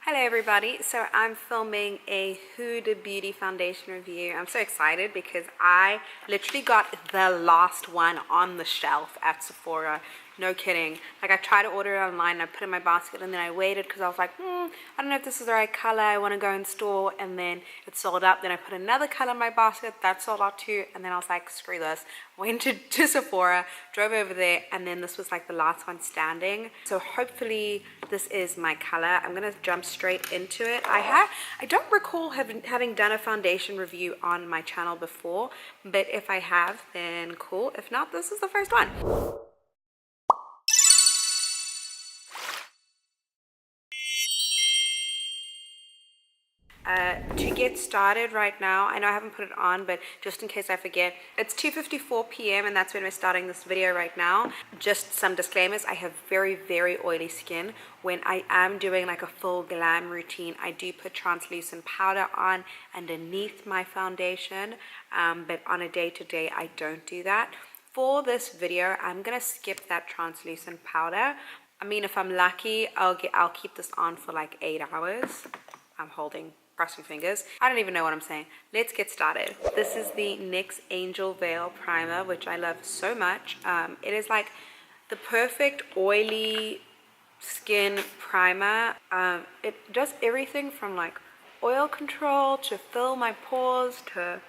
Hello everybody, so I'm filming a Huda Beauty foundation review. I'm so excited because I literally got the last one on the shelf at Sephora. No kidding. Like I tried to order it online and I put it in my basket and then I waited because I was like, I don't know if this is the right color. I want to go in store, and then it sold out. Then I put another color in my basket that sold out too, and then I was like, screw this. Went to Sephora, drove over there, and then this was like the last one standing. So hopefully this is my color. I'm gonna jump straight into it. I don't recall having done a foundation review on my channel before, but if I have, then cool. If not, this is the first one. To get started right now, I know I haven't put it on, but just in case I forget, it's 2:54 p.m. and that's when we're starting this video right now. Just some disclaimers: I have very oily skin. When I am doing like a full glam routine, I do put translucent powder on underneath my foundation, but on a day-to-day I don't do that. For this video, I'm gonna skip that translucent powder. I mean, if I'm lucky, I'll keep this on for like 8 hours. I'm crossing fingers. I don't even know what I'm saying. Let's get started. This is the NYX Angel Veil Primer, which I love so much. It is like the perfect oily skin primer. It does everything from like oil control to fill my pores to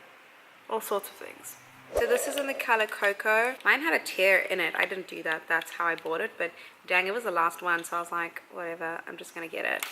all sorts of things. So this is in the color Cocoa. Mine had a tear in it. I didn't do that. That's how I bought it. But dang, it was the last one. So I was like, whatever, I'm just going to get it.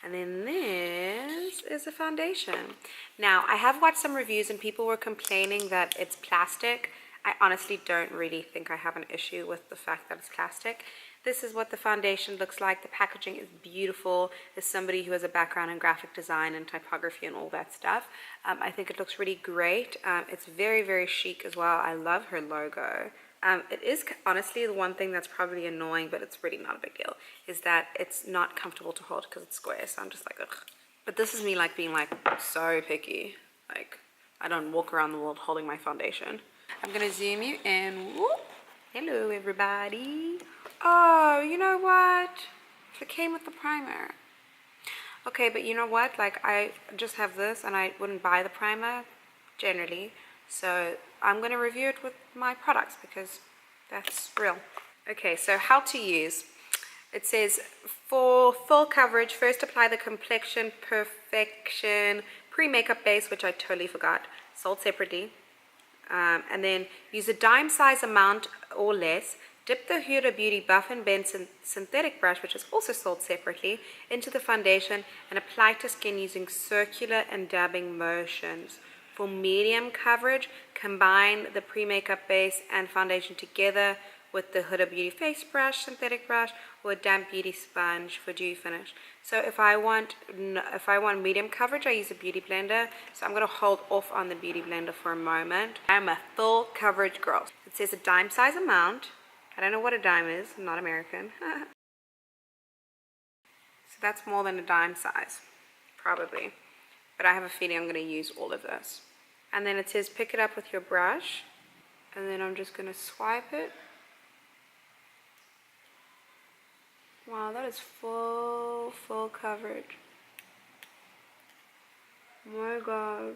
And then this is a foundation. Now, I have watched some reviews and people were complaining that it's plastic. I honestly don't really think I have an issue with the fact that it's plastic. This is what the foundation looks like. The packaging is beautiful. As somebody who has a background in graphic design and typography and all that stuff, I think it looks really great. It's very chic as well. I love her logo. It is honestly the one thing that's probably annoying, but it's really not a big deal, is that it's not comfortable to hold because it's square. So I'm just like, ugh. But this is me like being like so picky. Like I don't walk around the world holding my foundation. I'm gonna zoom you in. Whoop. Hello everybody. Oh, you know what? It came with the primer. Okay, but you know what? Like I just have this and I wouldn't buy the primer generally. So I'm going to review it with my products because that's real. Okay, so how to use. It says for full coverage, first apply the Complexion Perfection pre-makeup base, which I totally forgot, sold separately. And then use a dime size amount or less. Dip the Huda Beauty Buff and Bend synthetic brush, which is also sold separately, into the foundation and apply to skin using circular and dabbing motions. For medium coverage, combine the pre-makeup base and foundation together with the Huda Beauty face brush, synthetic brush, or a damp beauty sponge for dewy finish. So if I want medium coverage, I use a beauty blender. So I'm going to hold off on the beauty blender for a moment. I'm a full coverage girl. It says a dime size amount. I don't know what a dime is. I'm not American. So that's more than a dime size, probably. But I have a feeling I'm going to use all of this. And then it says pick it up with your brush. And then I'm just going to swipe it. Wow, that is full coverage. My God.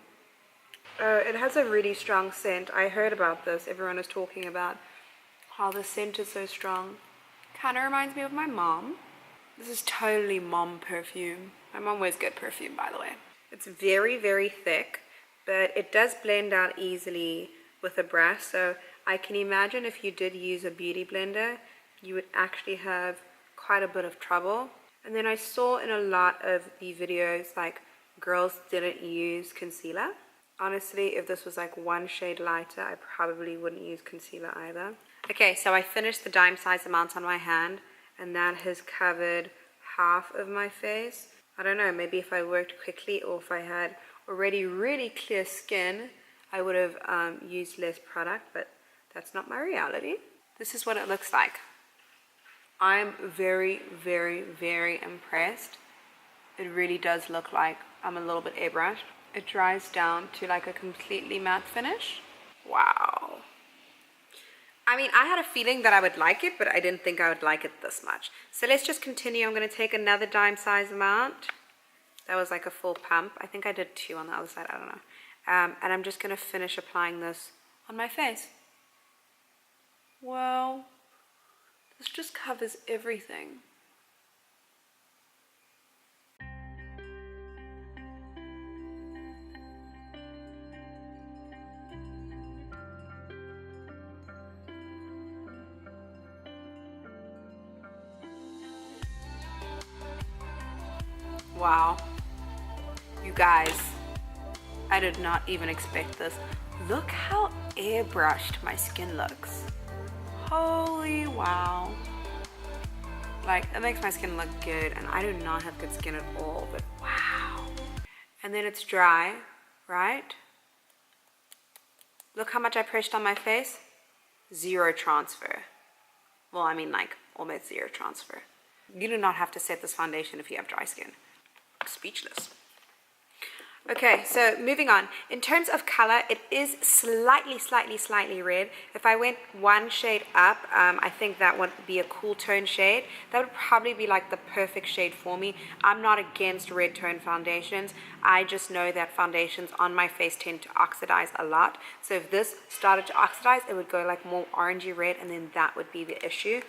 Oh, it has a really strong scent. I heard about this. Everyone is talking about how the scent is so strong. Kind of reminds me of my mom. This is totally mom perfume. My mom wears good perfume, by the way. It's very thick, but it does blend out easily with a brush. So I can imagine if you did use a beauty blender, you would actually have quite a bit of trouble. And then I saw in a lot of the videos like girls didn't use concealer. Honestly, if this was like one shade lighter, I probably wouldn't use concealer either. Okay, so I finished the dime size amount on my hand, and that has covered half of my face. I don't know, maybe if I worked quickly or if I had already really clear skin, I would have used less product, but that's not my reality. This is what it looks like. I'm very impressed. It really does look like I'm a little bit airbrushed. It dries down to like a completely matte finish. Wow. I mean, I had a feeling that I would like it, but I didn't think I would like it this much. So let's just continue. I'm going to take another dime size amount. That was like a full pump. I think I did 2 on the other side. I don't know. And I'm just going to finish applying this on my face. Well, this just covers everything. Wow, you guys, I did not even expect this. Look how airbrushed my skin looks. Holy wow. Like, it makes my skin look good, and I do not have good skin at all, but wow. And then it's dry, right? Look how much I pressed on my face. 0 transfer. Well, I mean, like, almost 0 transfer. You do not have to set this foundation if you have dry skin. Speechless. Okay, so moving on. In terms of color, it is slightly red. If I went 1 shade up, I think that would be a cool tone shade. That would probably be like the perfect shade for me. I'm not against red tone foundations. I just know that foundations on my face tend to oxidize a lot. So if this started to oxidize, it would go like more orangey red, and then that would be the issue.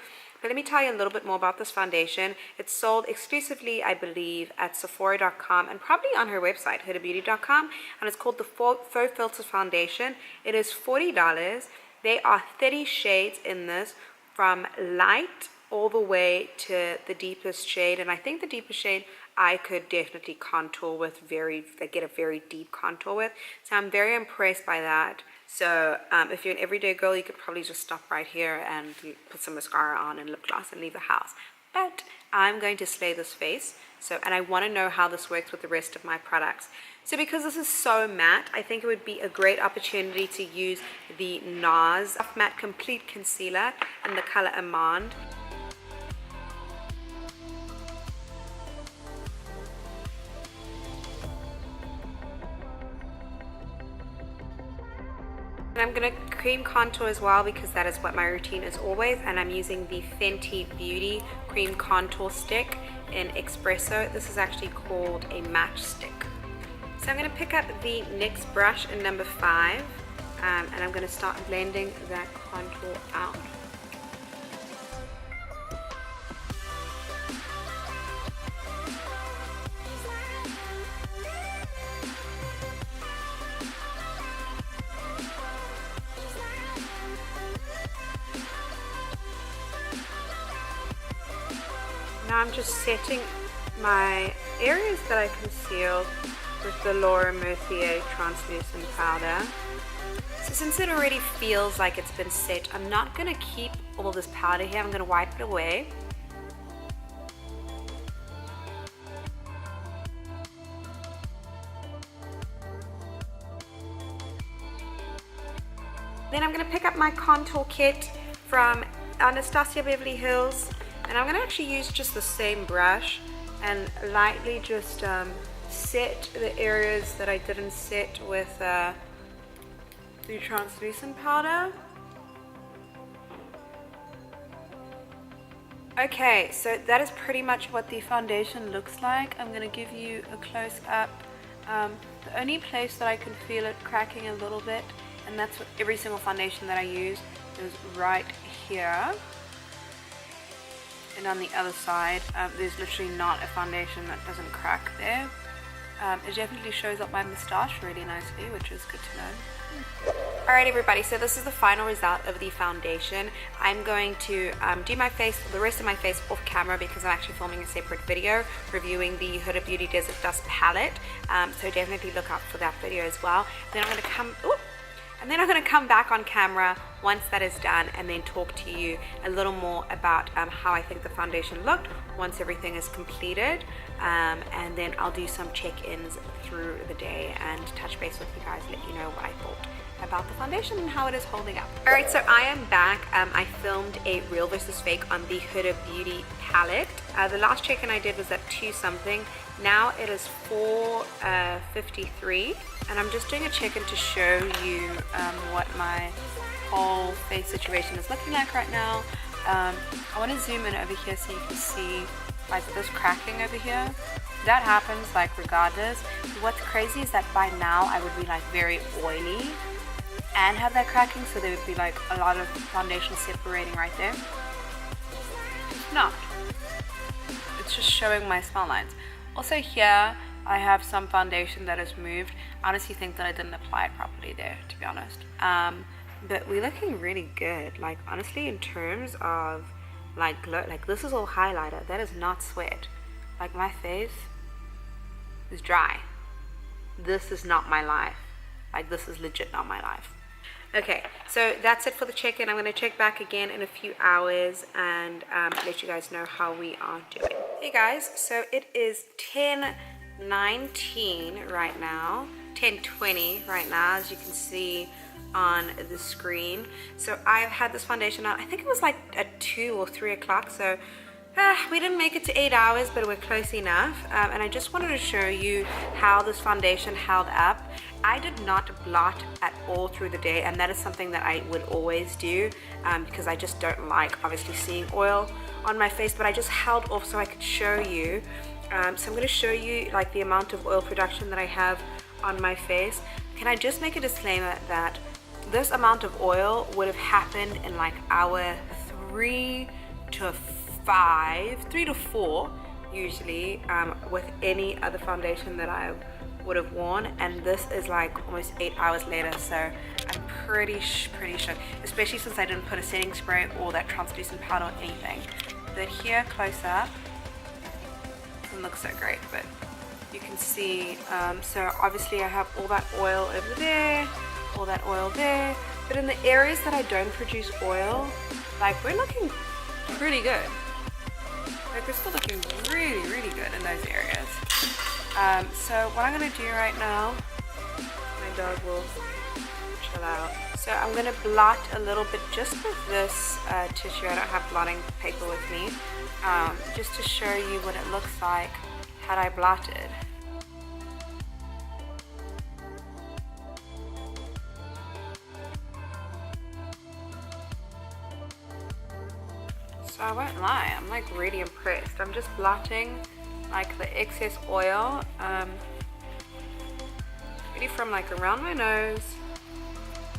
But let me tell you a little bit more about this foundation. It's sold exclusively, I believe, at Sephora.com and probably on her website, hudabeauty.com, and it's called the Faux Filter Foundation. It is $40. There are 30 shades in this, from light all the way to the deepest shade, and I think the deepest shade I could definitely contour with, get a very deep contour with. So I'm very impressed by that. So if you're an everyday girl, you could probably just stop right here and put some mascara on and lip gloss and leave the house. But I'm going to slay this face. And I want to know how this works with the rest of my products. So because this is so matte, I think it would be a great opportunity to use the NARS Matte Complete Concealer in the color Amande. And I'm going to cream contour as well, because that is what my routine is always, and I'm using the Fenty Beauty Cream Contour Stick in Espresso. This is actually called a match stick. So I'm going to pick up the NYX brush in number 5, and I'm going to start blending that contour out. Now I'm just setting my areas that I concealed with the Laura Mercier translucent powder. So since it already feels like it's been set, I'm not going to keep all this powder here. I'm going to wipe it away. Then I'm going to pick up my contour kit from Anastasia Beverly Hills. And I'm going to actually use just the same brush and lightly just set the areas that I didn't set with the translucent powder. Okay, so that is pretty much what the foundation looks like. I'm going to give you a close-up. The only place that I can feel it cracking a little bit, and that's with every single foundation that I use, is right here. And on the other side, there's literally not a foundation that doesn't crack there. It definitely shows up my moustache really nicely, which is good to know. Alright everybody, so this is the final result of the foundation. I'm going to do my face, the rest of my face off camera, because I'm actually filming a separate video reviewing the Huda Beauty Desert Dust palette. So definitely look out for that video as well. Then I'm going to come back on camera once that is done, and then talk to you a little more about how I think the foundation looked once everything is completed, and then I'll do some check-ins through the day and touch base with you guys, let you know what I thought about the foundation and how it is holding up. Alright, so I am back. I filmed a real versus fake on the Huda Beauty palette. The last check-in I did was at 2 something. Now it is 4:53, and I'm just doing a check-in to show you what my whole face situation is looking like right now. I want to zoom in over here so you can see like this cracking over here. That happens like regardless. What's crazy is that by now I would be like very oily and have that cracking, so there would be like a lot of foundation separating right there. It's not. It's just showing my smile lines. Also here I have some foundation that has moved. I honestly think that I didn't apply it properly there, to be honest. But we're looking really good. Like honestly, in terms of like glow, like this is all highlighter. That is not sweat. Like my face is dry. This is not my life. Like this is legit not my life. Okay, so that's it for the check-in. I'm going to check back again in a few hours and let you guys know how we are doing. Hey guys, so it is 10:19 right now, 10:20 right now, as you can see on the screen. So I've had this foundation on, I think it was like at 2 or 3 o'clock, so we didn't make it to 8 hours, but we're close enough. And I just wanted to show you how this foundation held up. I did not blot at all through the day, and that is something that I would always do because I just don't like obviously seeing oil on my face, but I just held off so I could show you. So I'm going to show you like the amount of oil production that I have on my face. Can I just make a disclaimer that this amount of oil would have happened in like hour 3 to 4 usually with any other foundation that I would have worn, and this is like almost 8 hours later, so I'm pretty sure, especially since I didn't put a setting spray or that translucent powder or anything. But here close up, it doesn't look so great, but you can see, so obviously I have all that oil over there, all that oil there, but in the areas that I don't produce oil, like we're looking pretty good. Like we're still looking really good in those areas. So what I'm going to do right now, my dog will chill out. So I'm going to blot a little bit just with this tissue. I don't have blotting paper with me. Just to show you what it looks like had I blotted. So I won't lie, I'm like really impressed. I'm just blotting like the excess oil, really from like around my nose,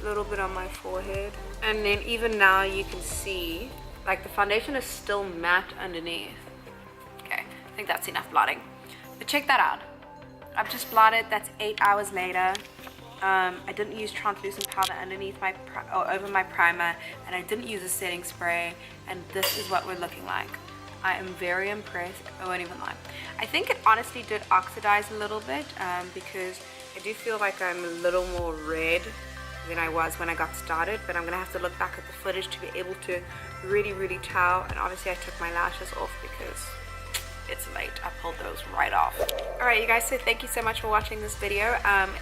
a little bit on my forehead, and then even now you can see like the foundation is still matte underneath. Okay, I think that's enough blotting. But check that out. I've just blotted. That's 8 hours later. I didn't use translucent powder underneath my over my primer, and I didn't use a setting spray, and this is what we're looking like. I am very impressed. I won't even lie. I think it honestly did oxidize a little bit because I do feel like I'm a little more red than I was when I got started, but I'm gonna have to look back at the footage to be able to really tell. And obviously I took my lashes off because it's late. I pulled those right off. Alright you guys, so thank you so much for watching this video.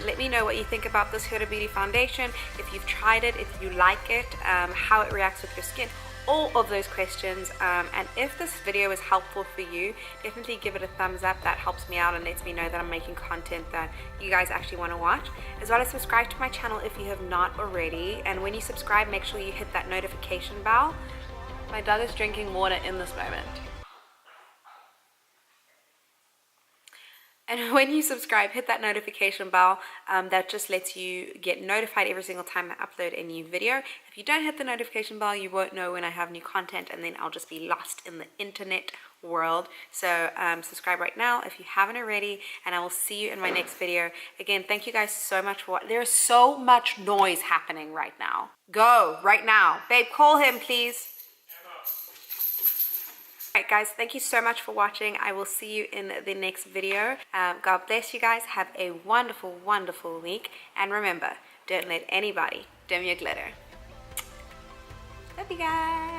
Let me know what you think about this Huda Beauty foundation, if you've tried it, if you like it, how it reacts with your skin, all of those questions. And if this video is helpful for you, definitely give it a thumbs up. That helps me out and lets me know that I'm making content that you guys actually want to watch, as well as subscribe to my channel if you have not already. And when you subscribe, make sure you hit that notification bell. My dog is drinking water in this moment. And when you subscribe, hit that notification bell. That just lets you get notified every single time I upload a new video. If you don't hit the notification bell, you won't know when I have new content, and then I'll just be lost in the internet world. So subscribe right now if you haven't already, and I will see you in my next video. Again, thank you guys so much for watching. There's so much noise happening right now. Go right now. Babe, call him, please. Alright guys, thank you so much for watching. I will see you in the next video. God bless you guys. Have a wonderful week. And remember, don't let anybody dim your glitter. Love you guys.